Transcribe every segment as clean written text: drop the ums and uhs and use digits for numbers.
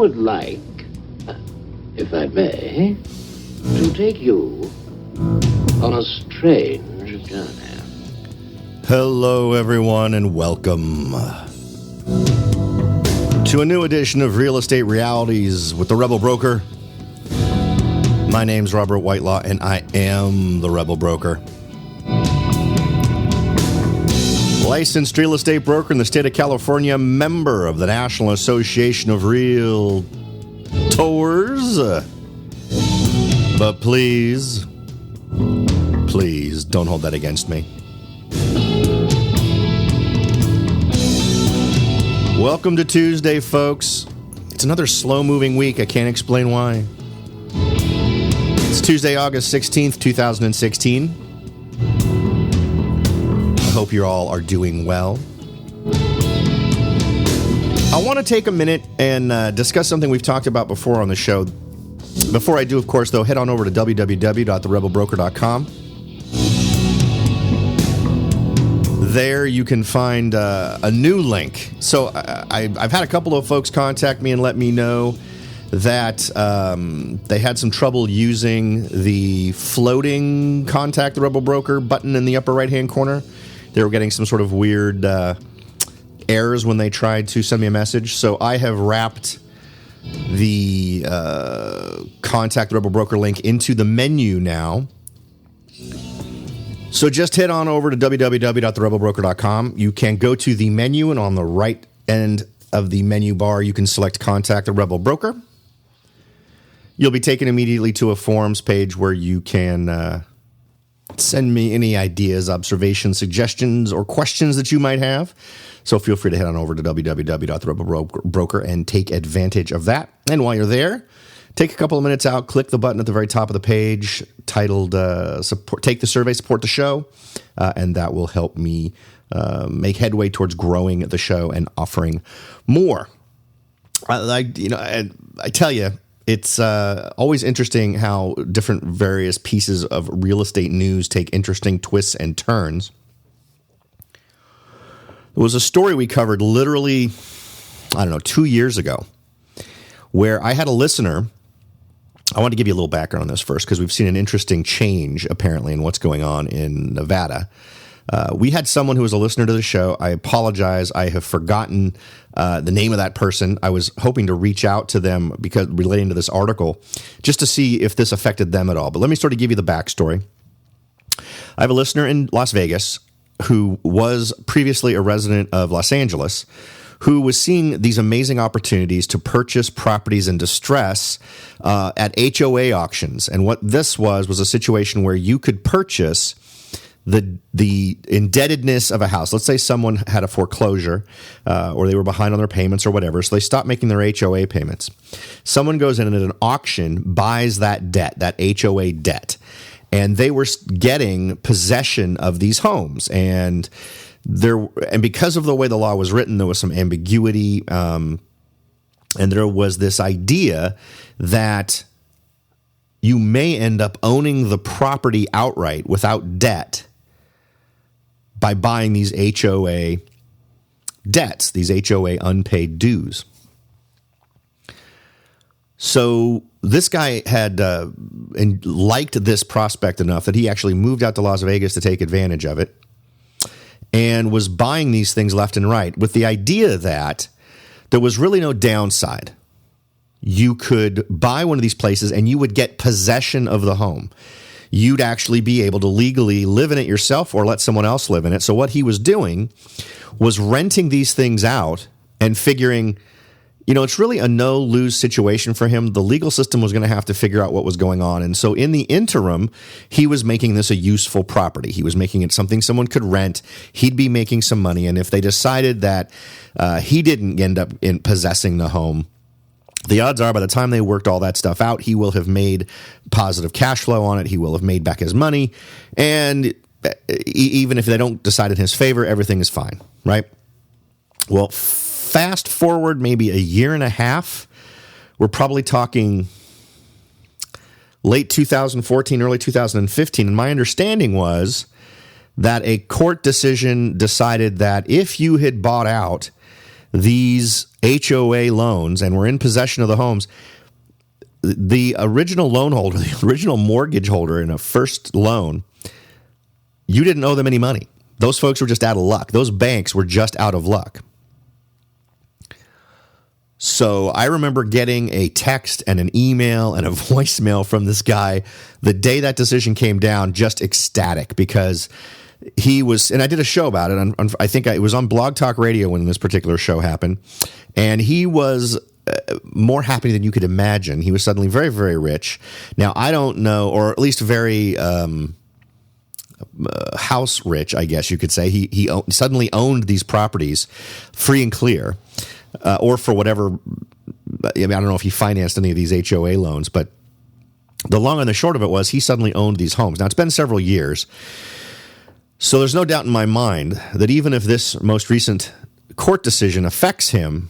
would like, if I may, to take you on a strange journey. Hello, everyone, and welcome to a new edition of Real Estate Realities with the Rebel Broker. My name's Robert Whitelaw, and I am the Rebel Broker. Licensed real estate broker in the state of California, member of the National Association of Realtors. But please don't hold that against me. Welcome to Tuesday, folks. It's another slow-moving week. I can't explain why. It's Tuesday, August 16th, 2016. I hope you all are doing well. I want to take a minute and discuss something we've talked about before on the show. Before I do, of course, though, head on over to www.therebelbroker.com. There you can find a new link. So I've had a couple of folks contact me and let me know that they had some trouble using the floating Contact the Rebel Broker button in the upper right-hand corner. They were getting some sort of weird errors when they tried to send me a message. So I have wrapped the Contact the Rebel Broker link into the menu now. So just head on over to www.therebelbroker.com. You can go to the menu, and on the right end of the menu bar, you can select Contact the Rebel Broker. You'll be taken immediately to a forums page where you can send me any ideas, observations, suggestions, or questions that you might have. So feel free to head on over to www.therebelbroker and take advantage of that. And while you're there, take a couple of minutes out, click the button at the very top of the page titled Take the Survey, Support the Show, and that will help me make headway towards growing the show and offering more. I tell you, it's always interesting how different various pieces of real estate news take interesting twists and turns. There was a story we covered literally, 2 years ago, where I had a listener. I want to give you a little background on this first, because we've seen an interesting change, apparently, in what's going on in Nevada. We had someone who was a listener to the show. I apologize. I have forgotten the name of that person. I was hoping to reach out to them because relating to this article, just to see if this affected them at all. But let me sort of give you the backstory. I have a listener in Las Vegas who was previously a resident of Los Angeles, who was seeing these amazing opportunities to purchase properties in distress at HOA auctions. And what this was a situation where you could purchase the indebtedness of a house. Let's say someone had a foreclosure or they were behind on their payments or whatever, so they stopped making their HOA payments. Someone goes in and at an auction buys that debt, that HOA debt, and they were getting possession of these homes. And because of the way the law was written, there was some ambiguity, and there was this idea that you may end up owning the property outright without debt by buying these HOA debts, these HOA unpaid dues. So this guy had liked this prospect enough that he actually moved out to Las Vegas to take advantage of it, and was buying these things left and right with the idea that there was really no downside. You could buy one of these places and you would get possession of the home. You'd actually be able to legally live in it yourself or let someone else live in it. So what he was doing was renting these things out and figuring, it's really a no-lose situation for him. The legal system was going to have to figure out what was going on. And so in the interim, he was making this a useful property. He was making it something someone could rent. He'd be making some money. And if they decided that he didn't end up in possessing the home, the odds are by the time they worked all that stuff out, he will have made positive cash flow on it. He will have made back his money. And even if they don't decide in his favor, everything is fine, right? Well, fast forward maybe a year and a half, we're probably talking late 2014, early 2015. And my understanding was that a court decision decided that if you had bought out these HOA loans and were in possession of the homes, the original loan holder, the original mortgage holder in a first loan, you didn't owe them any money. Those folks were just out of luck. Those banks were just out of luck. So I remember getting a text and an email and a voicemail from this guy the day that decision came down, just ecstatic, because he was, and I did a show about it. I think it was on Blog Talk Radio when this particular show happened, and he was more happy than you could imagine. He was suddenly very, very rich. Now, I don't know, or at least very house rich, I guess you could say. He suddenly owned these properties free and clear, or for whatever. I mean, I don't know if he financed any of these HOA loans, but the long and the short of it was he suddenly owned these homes. Now, it's been several years, so there's no doubt in my mind that even if this most recent court decision affects him,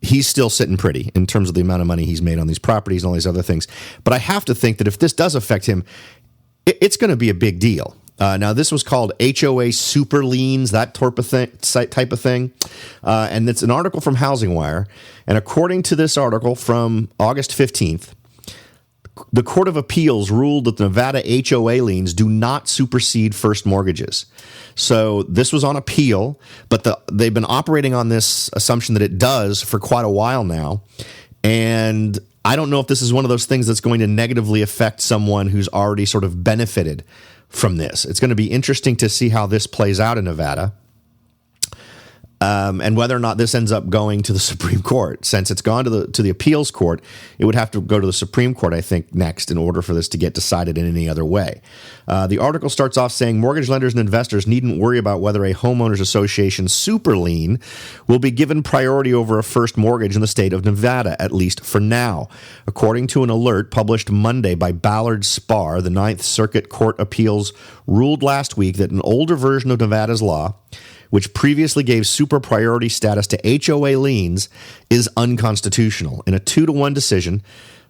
he's still sitting pretty in terms of the amount of money he's made on these properties and all these other things. But I have to think that if this does affect him, it's going to be a big deal. Now, this was called HOA super liens, that type of thing. And it's an article from Housing Wire. And according to this article from August 15th, the Court of Appeals ruled that the Nevada HOA liens do not supersede first mortgages. So this was on appeal, but they've been operating on this assumption that it does for quite a while now. And I don't know if this is one of those things that's going to negatively affect someone who's already sort of benefited from this. It's going to be interesting to see how this plays out in Nevada. And whether or not this ends up going to the Supreme Court. Since it's gone to the appeals court, it would have to go to the Supreme Court, I think, next in order for this to get decided in any other way. The article starts off saying mortgage lenders and investors needn't worry about whether a homeowners association super lien will be given priority over a first mortgage in the state of Nevada, at least for now. According to an alert published Monday by Ballard Spahr, the Ninth Circuit Court Appeals ruled last week that an older version of Nevada's law, which previously gave super priority status to HOA liens, is unconstitutional. In a 2-1 decision,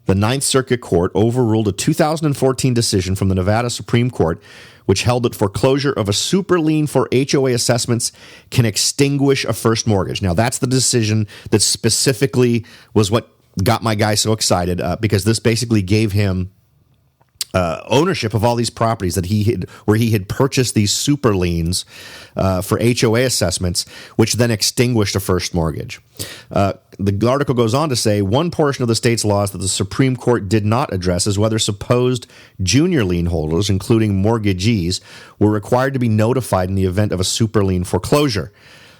the Ninth Circuit Court overruled a 2014 decision from the Nevada Supreme Court, which held that foreclosure of a super lien for HOA assessments can extinguish a first mortgage. Now, that's the decision that specifically was what got my guy so excited, because this basically gave him ownership of all these properties that where he had purchased these super liens for HOA assessments, which then extinguished a first mortgage. The article goes on to say one portion of the state's laws that the Supreme Court did not address is whether supposed junior lien holders, including mortgagees, were required to be notified in the event of a super lien foreclosure.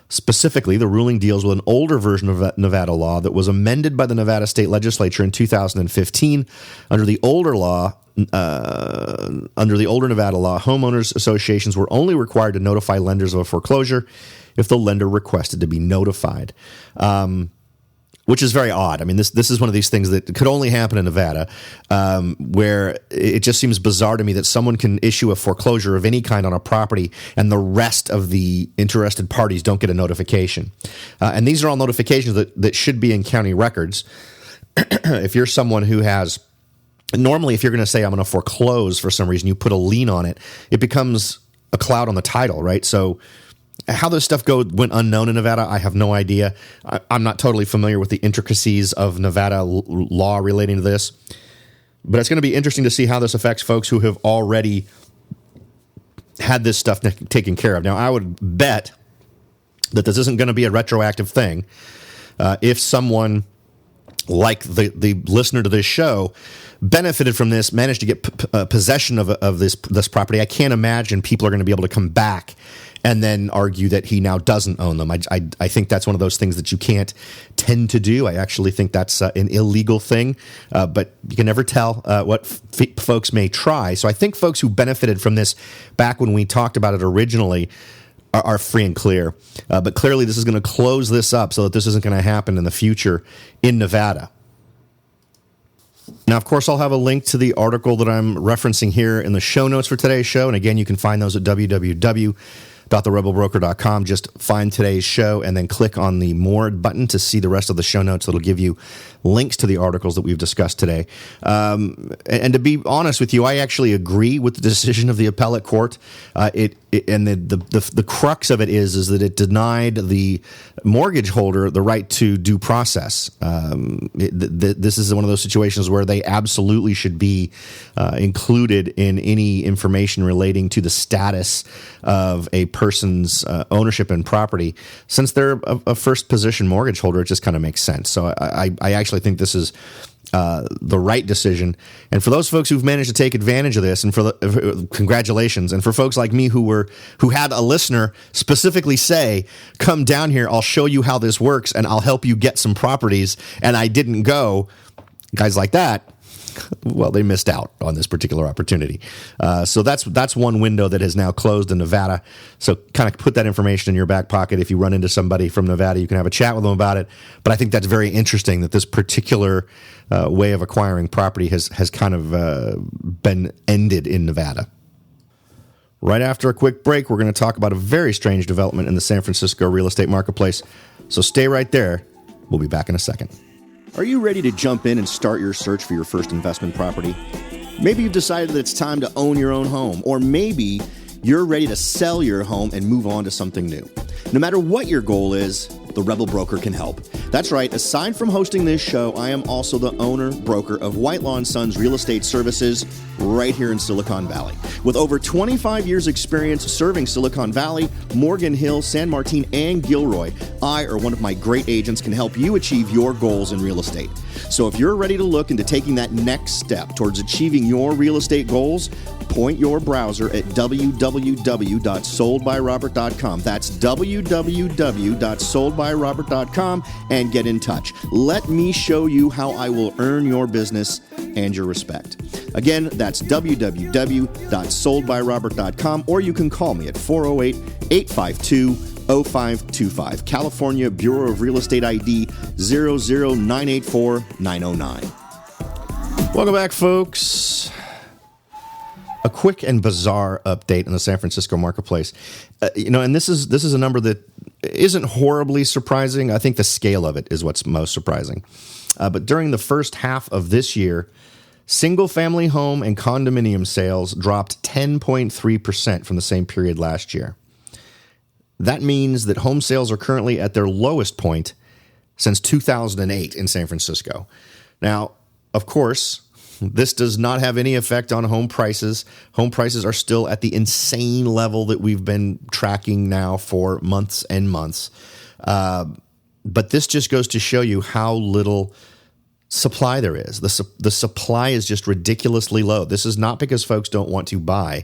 Specifically, the ruling deals with an older version of Nevada law that was amended by the Nevada State Legislature in 2015. Under the older Nevada law, homeowners associations were only required to notify lenders of a foreclosure if the lender requested to be notified, which is very odd. I mean, this is one of these things that could only happen in Nevada, where it just seems bizarre to me that someone can issue a foreclosure of any kind on a property and the rest of the interested parties don't get a notification. And these are all notifications that should be in county records. If you're someone who has... Normally, if you're going to say, I'm going to foreclose for some reason, you put a lien on it, it becomes a cloud on the title, right? So how this stuff went unknown in Nevada, I have no idea. I'm not totally familiar with the intricacies of Nevada law relating to this. But it's going to be interesting to see how this affects folks who have already had this stuff taken care of. Now, I would bet that this isn't going to be a retroactive thing. If someone like the listener to this show benefited from this, managed to get possession of this property, I can't imagine people are going to be able to come back and then argue that he now doesn't own them. I think that's one of those things that you can't tend to do. I actually think that's an illegal thing, but you can never tell what folks may try. So I think folks who benefited from this back when we talked about it originally are free and clear. But clearly this is going to close this up so that this isn't going to happen in the future in Nevada. Now, of course, I'll have a link to the article that I'm referencing here in the show notes for today's show. And again, you can find those at www.therebelbroker.com. Just find today's show and then click on the More button to see the rest of the show notes. That'll give you links to the articles that we've discussed today. And to be honest with you, I actually agree with the decision of the appellate court. and the crux of it is that it denied the mortgage holder the right to due process. This is one of those situations where they absolutely should be included in any information relating to the status of a person's ownership in property. Since they're a first position mortgage holder, it just kind of makes sense. So I actually think this is the right decision. And for those folks who've managed to take advantage of this, and congratulations. And for folks like me who had a listener specifically say, "Come down here, I'll show you how this works, and I'll help you get some properties," and I didn't go, guys like that, well, they missed out on this particular opportunity. So that's one window that has now closed in Nevada. So kind of put that information in your back pocket. If you run into somebody from Nevada, you can have a chat with them about it. But I think that's very interesting that this particular way of acquiring property has kind of been ended in Nevada. Right after a quick break, we're going to talk about a very strange development in the San Francisco real estate marketplace. So stay right there. We'll be back in a second. Are you ready to jump in and start your search for your first investment property? Maybe you've decided that it's time to own your own home, or maybe you're ready to sell your home and move on to something new. No matter what your goal is, the Rebel Broker can help. That's right, aside from hosting this show, I am also the owner, broker of Whitelaw & Sons Real Estate Services right here in Silicon Valley. With over 25 years experience serving Silicon Valley, Morgan Hill, San Martin, and Gilroy, I or one of my great agents can help you achieve your goals in real estate. So if you're ready to look into taking that next step towards achieving your real estate goals, point your browser at www.soldbyrobert.com. That's www.soldbyrobert.com and get in touch. Let me show you how I will earn your business and your respect. Again, that's www.soldbyrobert.com, or you can call me at 408-852-0525. California Bureau of Real Estate ID 00984-909. Welcome back, folks. A quick and bizarre update in the San Francisco marketplace. And this is a number that isn't horribly surprising. I think the scale of it is what's most surprising. But during the first half of this year, single-family home and condominium sales dropped 10.3% from the same period last year. That means that home sales are currently at their lowest point since 2008 in San Francisco. Now, of course, this does not have any effect on home prices. Home prices are still at the insane level that we've been tracking now for months and months. But this just goes to show you how little supply there is. The supply is just ridiculously low. This is not because folks don't want to buy.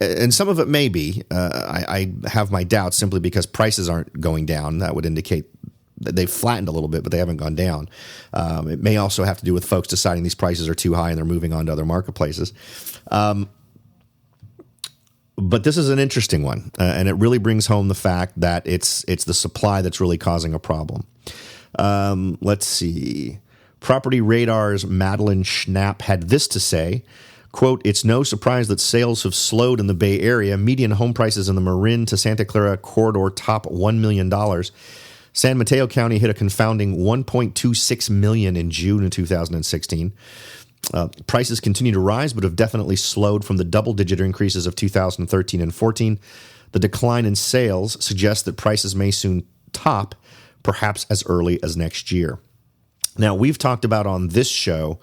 And some of it may be. I have my doubts simply because prices aren't going down. That would indicate they've flattened a little bit, but they haven't gone down. It may also have to do with folks deciding these prices are too high and they're moving on to other marketplaces. But this is an interesting one, and it really brings home the fact that it's the supply that's really causing a problem. Let's see. Property Radar's Madeline Schnapp had this to say, quote, "It's no surprise that sales have slowed in the Bay Area. Median home prices in the Marin to Santa Clara corridor top $1 million. San Mateo County hit a confounding $1.26 million in June of 2016. Prices continue to rise, but have definitely slowed from the double-digit increases of 2013 and 14. The decline in sales suggests that prices may soon top, perhaps as early as next year." Now, we've talked about on this show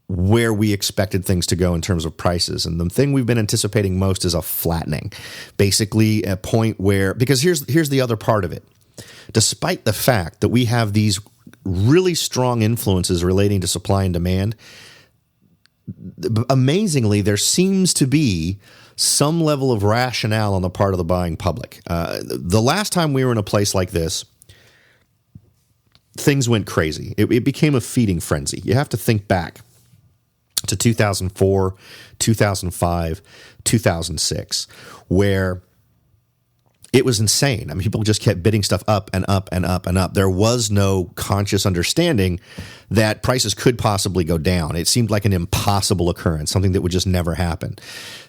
where we expected things to go in terms of prices. And the thing we've been anticipating most is a flattening. Basically, a point where, because here's the other part of it. Despite the fact that we have these really strong influences relating to supply and demand, amazingly, there seems to be some level of rationale on the part of the buying public. The last time we were in a place like this, things went crazy. It became a feeding frenzy. You have to think back to 2004, 2005, 2006, where it was insane. I mean, people just kept bidding stuff up and up and up and up. There was no conscious understanding that prices could possibly go down. It seemed like an impossible occurrence, something that would just never happen.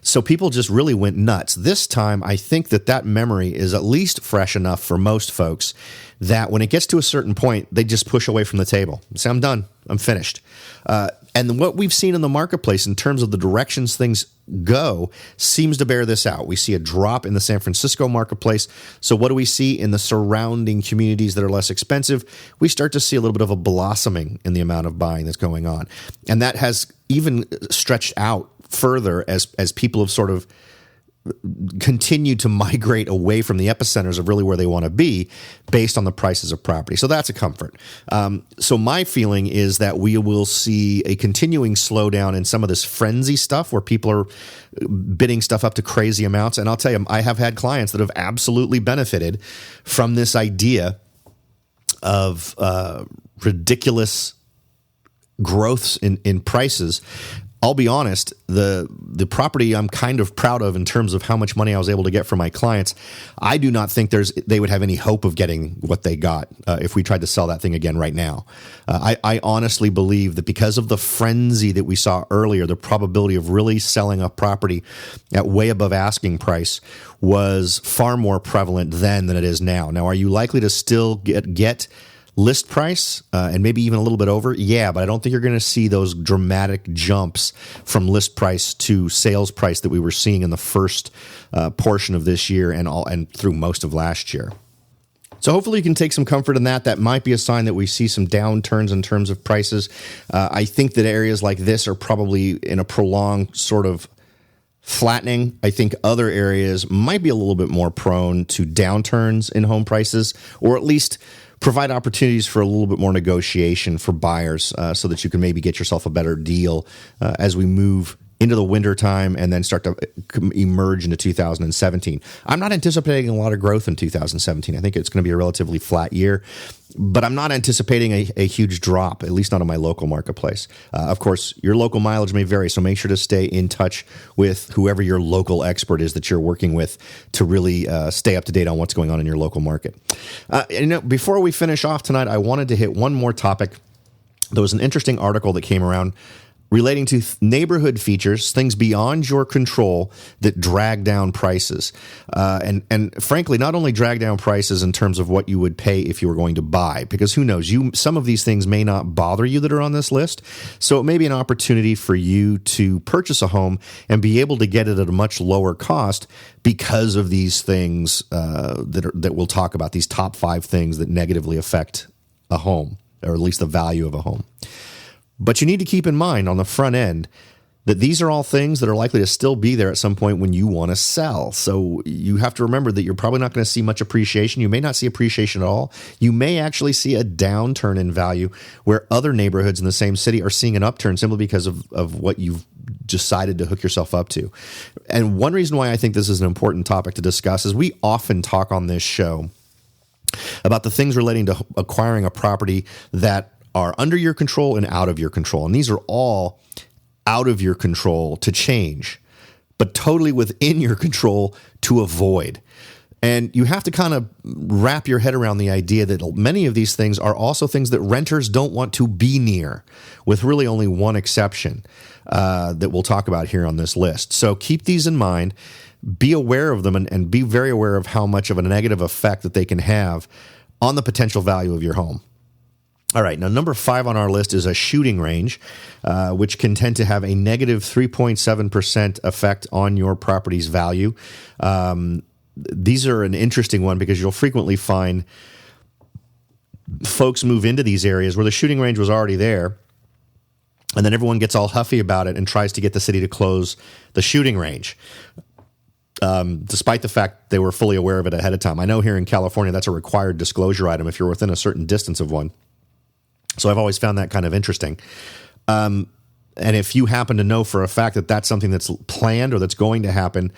So people just really went nuts. This time, I think that memory is at least fresh enough for most folks that when it gets to a certain point, they just push away from the table. Say, I'm done. I'm finished. And what we've seen in the marketplace in terms of the directions things go seems to bear this out. We see a drop in the San Francisco marketplace. So what do we see in the surrounding communities that are less expensive? We start to see a little bit of a blossoming in the amount of buying that's going on. And that has even stretched out further as people have sort of continue to migrate away from the epicenters of really where they want to be based on the prices of property. So that's a comfort. So my feeling is that we will see a continuing slowdown in some of this frenzy stuff where people are bidding stuff up to crazy amounts. And I'll tell you, I have had clients that have absolutely benefited from this idea of ridiculous growths in prices. I'll be honest, the property I'm kind of proud of in terms of how much money I was able to get from my clients, I do not think they would have any hope of getting what they got if we tried to sell that thing again right now. I honestly believe that because of the frenzy that we saw earlier, the probability of really selling a property at way above asking price was far more prevalent then than it is now. Now, are you likely to still get list price and maybe even a little bit over? Yeah, but I don't think you're going to see those dramatic jumps from list price to sales price that we were seeing in the first portion of this year and through most of last year. So hopefully you can take some comfort in that. That might be a sign that we see some downturns in terms of prices. I think that areas like this are probably in a prolonged sort of flattening. I think other areas might be a little bit more prone to downturns in home prices, or at least provide opportunities for a little bit more negotiation for buyers so that you can maybe get yourself a better deal as we move into the winter time and then start to emerge into 2017. I'm not anticipating a lot of growth in 2017. I think it's going to be a relatively flat year, but I'm not anticipating a huge drop, at least not in my local marketplace. Of course, your local mileage may vary, so make sure to stay in touch with whoever your local expert is that you're working with to really stay up to date on what's going on in your local market. Before we finish off tonight, I wanted to hit one more topic. There was an interesting article that came around relating to neighborhood features, things beyond your control that drag down prices. And frankly, not only drag down prices in terms of what you would pay if you were going to buy, because who knows, some of these things may not bother you that are on this list. So it may be an opportunity for you to purchase a home and be able to get it at a much lower cost because of these things that we'll talk about, these top 5 things that negatively affect a home, or at least the value of a home. But you need to keep in mind on the front end that these are all things that are likely to still be there at some point when you want to sell. So you have to remember that you're probably not going to see much appreciation. You may not see appreciation at all. You may actually see a downturn in value where other neighborhoods in the same city are seeing an upturn simply because of what you've decided to hook yourself up to. And one reason why I think this is an important topic to discuss is we often talk on this show about the things relating to acquiring a property that are under your control and out of your control. And these are all out of your control to change, but totally within your control to avoid. And you have to kind of wrap your head around the idea that many of these things are also things that renters don't want to be near, with really only one exception that we'll talk about here on this list. So keep these in mind, be aware of them, and be very aware of how much of a negative effect that they can have on the potential value of your home. All right, now number 5 on our list is a shooting range, which can tend to have a negative 3.7% effect on your property's value. These are an interesting one because you'll frequently find folks move into these areas where the shooting range was already there, and then everyone gets all huffy about it and tries to get the city to close the shooting range, despite the fact they were fully aware of it ahead of time. I know here in California that's a required disclosure item if you're within a certain distance of one. So I've always found that kind of interesting. And if you happen to know for a fact that that's something that's planned or that's going to happen,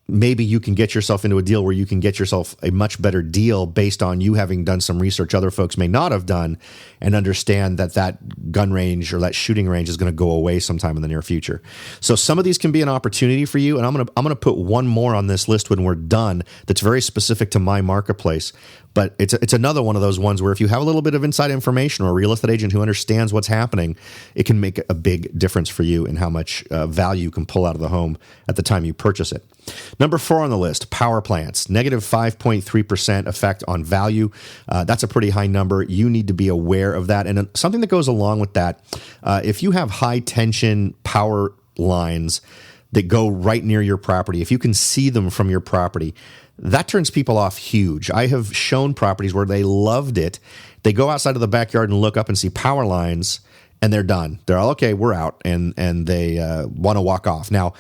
maybe you can get yourself into a deal where you can get yourself a much better deal based on you having done some research other folks may not have done and understand that that gun range or that shooting range is going to go away sometime in the near future. So some of these can be an opportunity for you, and I'm going to put one more on this list when we're done that's very specific to my marketplace. But it's another one of those ones where if you have a little bit of inside information or a real estate agent who understands what's happening, it can make a big difference for you in how much value you can pull out of the home at the time you purchase it. Number 4 on the list, power plants, negative 5.3% effect on value. That's a pretty high number. You need to be aware of that. And something that goes along with that, if you have high tension power lines that go right near your property, if you can see them from your property, that turns people off huge. I have shown properties where they loved it. They go outside of the backyard and look up and see power lines, and they're done. They're all, okay, we're out, and they want to walk off. Now,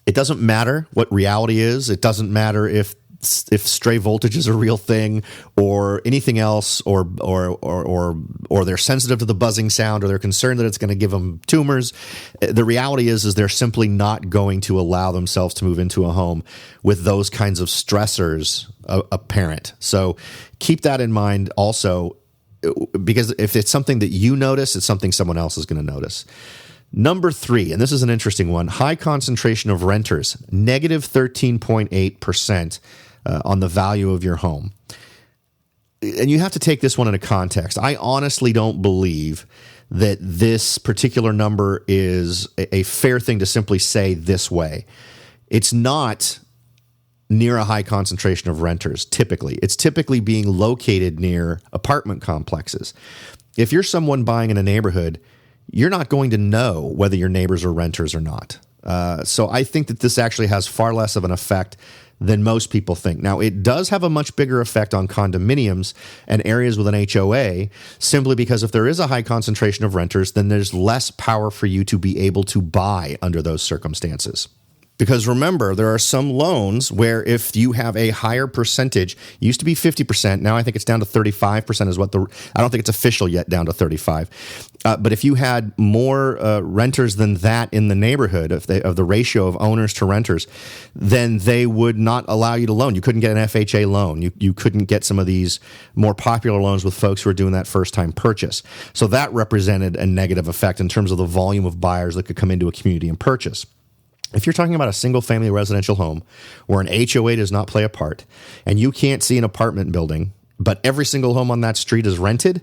it doesn't matter what reality is. It doesn't matter if stray voltage is a real thing or anything else, or they're sensitive to the buzzing sound, or they're concerned that it's going to give them tumors. The reality is they're simply not going to allow themselves to move into a home with those kinds of stressors apparent. So keep that in mind also, because if it's something that you notice, it's something someone else is going to notice. Number 3, and this is an interesting one, high concentration of renters, negative 13.8% on the value of your home. And you have to take this one into context. I honestly don't believe that this particular number is a fair thing to simply say this way. It's not near a high concentration of renters, typically. It's typically being located near apartment complexes. If you're someone buying in a neighborhood, you're not going to know whether your neighbors are renters or not. So I think that this actually has far less of an effect than most people think. Now, it does have a much bigger effect on condominiums and areas with an HOA, simply because if there is a high concentration of renters, then there's less power for you to be able to buy under those circumstances. Because remember, there are some loans where if you have a higher percentage, it used to be 50%, now I think it's down to 35% is what I don't think it's official yet, down to 35. But if you had more renters than that in the neighborhood, of the ratio of owners to renters, then they would not allow you to loan. You couldn't get an FHA loan. You couldn't get some of these more popular loans with folks who are doing that first-time purchase. So that represented a negative effect in terms of the volume of buyers that could come into a community and purchase. If you're talking about a single-family residential home where an HOA does not play a part, and you can't see an apartment building, but every single home on that street is rented,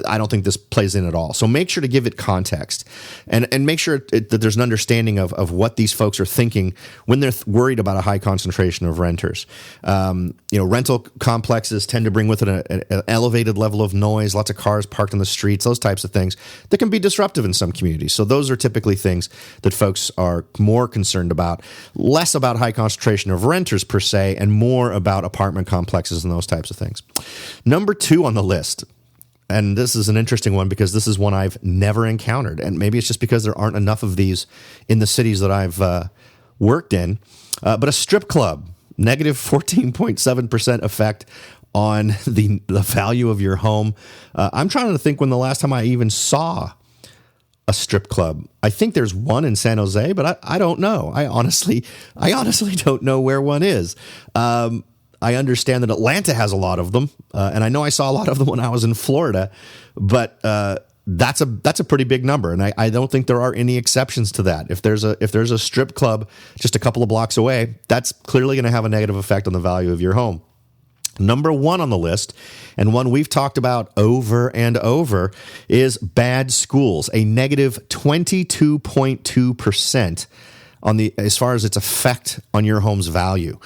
I don't think this plays in at all. So make sure to give it context and make sure that there's an understanding of what these folks are thinking when they're worried about a high concentration of renters. Rental complexes tend to bring with it an elevated level of noise, lots of cars parked on the streets, those types of things that can be disruptive in some communities. So those are typically things that folks are more concerned about, less about high concentration of renters per se, and more about apartment complexes and those types of things. Number 2 on the list, and this is an interesting one because this is one I've never encountered. And maybe it's just because there aren't enough of these in the cities that I've worked in. But a strip club, negative 14.7% effect on the value of your home. I'm trying to think when the last time I even saw a strip club. I think there's one in San Jose, but I don't know. I honestly don't know where one is. I understand that Atlanta has a lot of them, and I know I saw a lot of them when I was in Florida, but that's a pretty big number, and I don't think there are any exceptions to that. If there's a strip club just a couple of blocks away, that's clearly going to have a negative effect on the value of your home. Number 1 on the list, and one we've talked about over and over, is bad schools, a negative 22.2% as far as its effect on your home's value.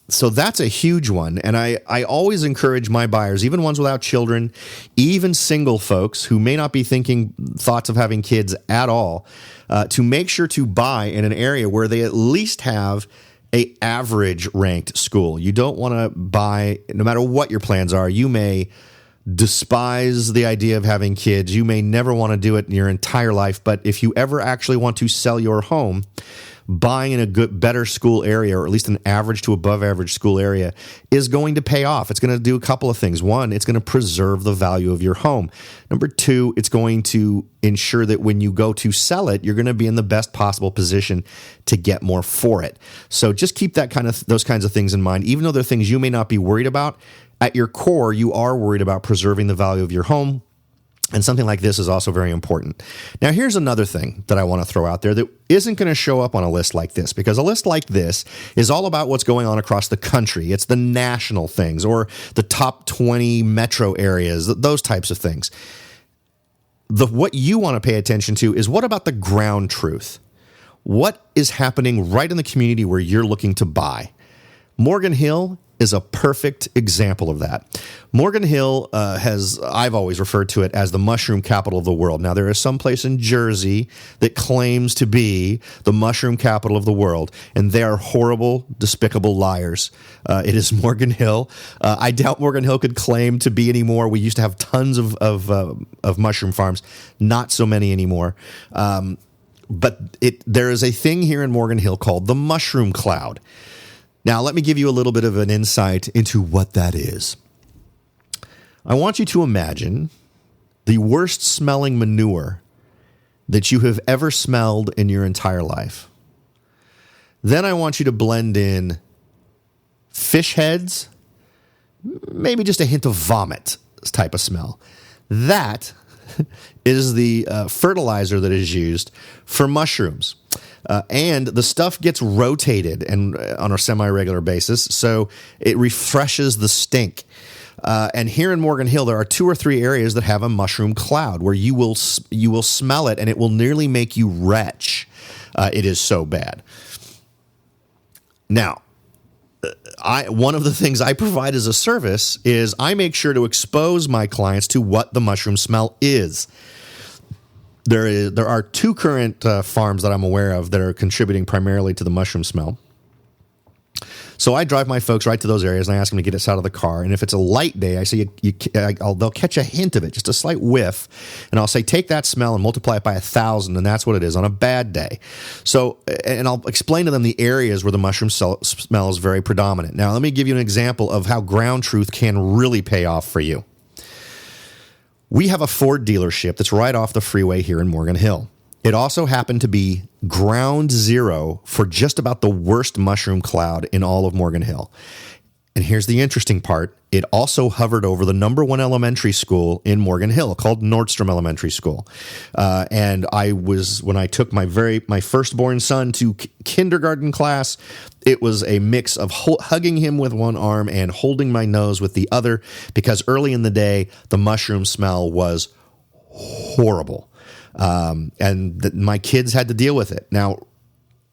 So that's a huge one. And I always encourage my buyers, even ones without children, even single folks who may not be thinking thoughts of having kids at all, to make sure to buy in an area where they at least have a average ranked school. You don't want to buy, no matter what your plans are. You may despise the idea of having kids. You may never want to do it in your entire life. But if you ever actually want to sell your home, buying in a better school area, or at least an average to above average school area, is going to pay off. It's going to do a couple of things. One, it's going to preserve the value of your home. Number 2, it's going to ensure that when you go to sell it, you're going to be in the best possible position to get more for it. So just keep those kinds of things in mind. Even though they're things you may not be worried about, at your core, you are worried about preserving the value of your home. And something like this is also very important. Now, here's another thing that I want to throw out there that isn't going to show up on a list like this, because a list like this is all about what's going on across the country. It's the national things, or the top 20 metro areas, those types of things. What you want to pay attention to is, what about the ground truth? What is happening right in the community where you're looking to buy? Morgan Hill is a perfect example of that. Morgan Hill I've always referred to it as the mushroom capital of the world. Now, there is some place in Jersey that claims to be the mushroom capital of the world, and they are horrible, despicable liars. It is Morgan Hill. I doubt Morgan Hill could claim to be anymore. We used to have tons of mushroom farms, not so many anymore. But there is a thing here in Morgan Hill called the mushroom cloud. Now, let me give you a little bit of an insight into what that is. I want you to imagine the worst smelling manure that you have ever smelled in your entire life. Then I want you to blend in fish heads, maybe just a hint of vomit type of smell. That is the fertilizer that is used for mushrooms. And the stuff gets rotated and on a semi-regular basis, so it refreshes the stink. And here in Morgan Hill, there are 2 or 3 areas that have a mushroom cloud where you will smell it, and it will nearly make you retch. It is so bad. Now, one of the things I provide as a service is I make sure to expose my clients to what the mushroom smell is. There are 2 current farms that I'm aware of that are contributing primarily to the mushroom smell. So I drive my folks right to those areas, and I ask them to get us out of the car. And if it's a light day, I say they'll catch a hint of it, just a slight whiff, and I'll say take that smell and multiply it by 1,000, and that's what it is on a bad day. So, and I'll explain to them the areas where the mushroom smell is very predominant. Now, let me give you an example of how ground truth can really pay off for you. We have a Ford dealership that's right off the freeway here in Morgan Hill. It also happened to be ground zero for just about the worst mushroom cloud in all of Morgan Hill. And here's the interesting part. It also hovered over the #1 elementary school in Morgan Hill called Nordstrom Elementary School. And when I took my firstborn son to kindergarten class, it was a mix of hugging him with one arm and holding my nose with the other, because early in the day, the mushroom smell was horrible. And my kids had to deal with it. Now,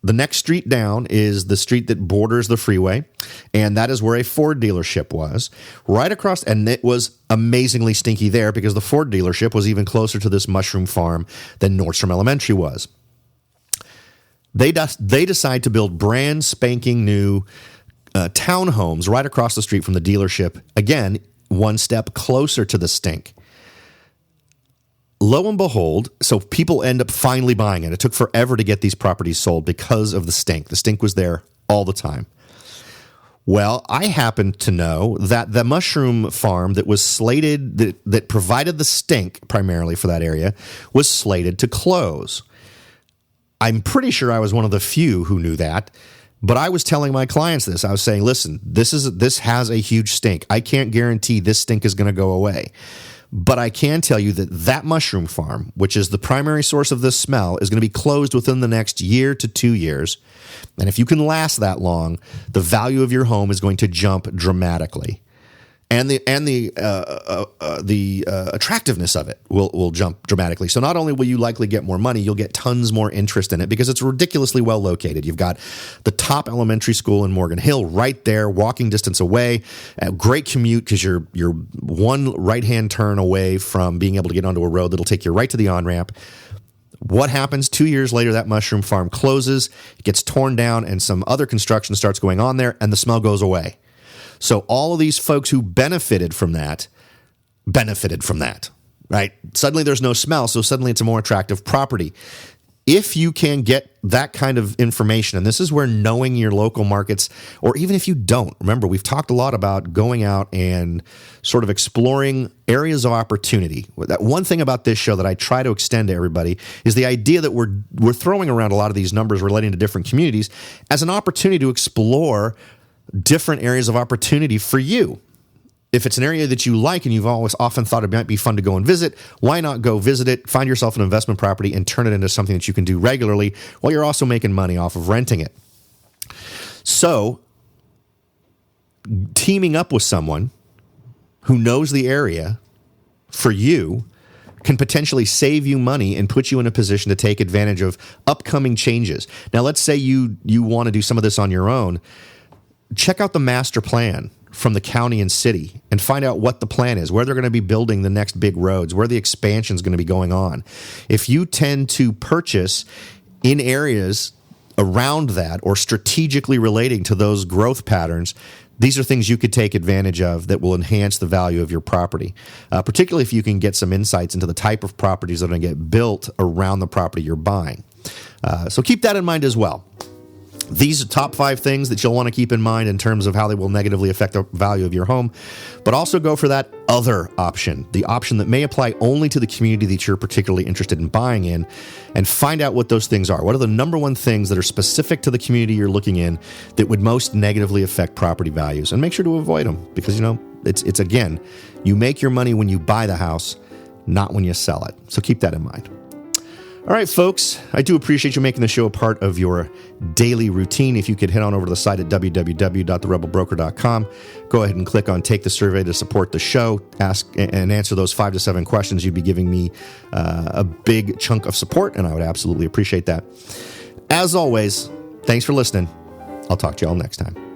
the next street down is the street that borders the freeway, and that is where a Ford dealership was. Right across, and it was amazingly stinky there because the Ford dealership was even closer to this mushroom farm than Nordstrom Elementary was. They decide to build brand spanking new townhomes right across the street from the dealership, again, one step closer to the stink. Lo and behold, so people end up finally buying it. It took forever to get these properties sold because of the stink. The stink was there all the time. Well, I happen to know that the mushroom farm that was slated, that provided the stink primarily for that area, was slated to close. I'm pretty sure I was one of the few who knew that, but I was telling my clients this. I was saying, listen, this has a huge stink. I can't guarantee this stink is going to go away. But I can tell you that mushroom farm, which is the primary source of this smell, is going to be closed within the next year to 2 years. And if you can last that long, the value of your home is going to jump dramatically. And the attractiveness of it will jump dramatically. So not only will you likely get more money, you'll get tons more interest in it because it's ridiculously well located. You've got the top elementary school in Morgan Hill right there, walking distance away. A great commute because you're one right-hand turn away from being able to get onto a road that'll take you right to the on-ramp. What happens 2 years later? That mushroom farm closes, it gets torn down, and some other construction starts going on there, and the smell goes away. So all of these folks who benefited from that, right? Suddenly there's no smell, so suddenly it's a more attractive property. If you can get that kind of information, and this is where knowing your local markets, or even if you don't, remember, we've talked a lot about going out and sort of exploring areas of opportunity. That one thing about this show that I try to extend to everybody is the idea that we're throwing around a lot of these numbers relating to different communities as an opportunity to explore different areas of opportunity for you. If it's an area that you like and you've always often thought it might be fun to go and visit, why not go visit it, find yourself an investment property, and turn it into something that you can do regularly while you're also making money off of renting it. So, teaming up with someone who knows the area for you can potentially save you money and put you in a position to take advantage of upcoming changes. Now, let's say you want to do some of this on your own. Check out the master plan from the county and city and find out what the plan is, where they're going to be building the next big roads, where the expansion is going to be going on. If you tend to purchase in areas around that or strategically relating to those growth patterns, these are things you could take advantage of that will enhance the value of your property, particularly if you can get some insights into the type of properties that are going to get built around the property you're buying. So keep that in mind as well. These are top 5 things that you'll want to keep in mind in terms of how they will negatively affect the value of your home, but also go for that other option, the option that may apply only to the community that you're particularly interested in buying in, and find out what those things are. What are the number one things that are specific to the community you're looking in that would most negatively affect property values? And make sure to avoid them because, it's again, you make your money when you buy the house, not when you sell it. So keep that in mind. All right, folks, I do appreciate you making the show a part of your daily routine. If you could head on over to the site at www.therebelbroker.com, go ahead and click on Take the Survey to support the show, ask and answer those 5 to 7 questions. You'd be giving me a big chunk of support, and I would absolutely appreciate that. As always, thanks for listening. I'll talk to you all next time.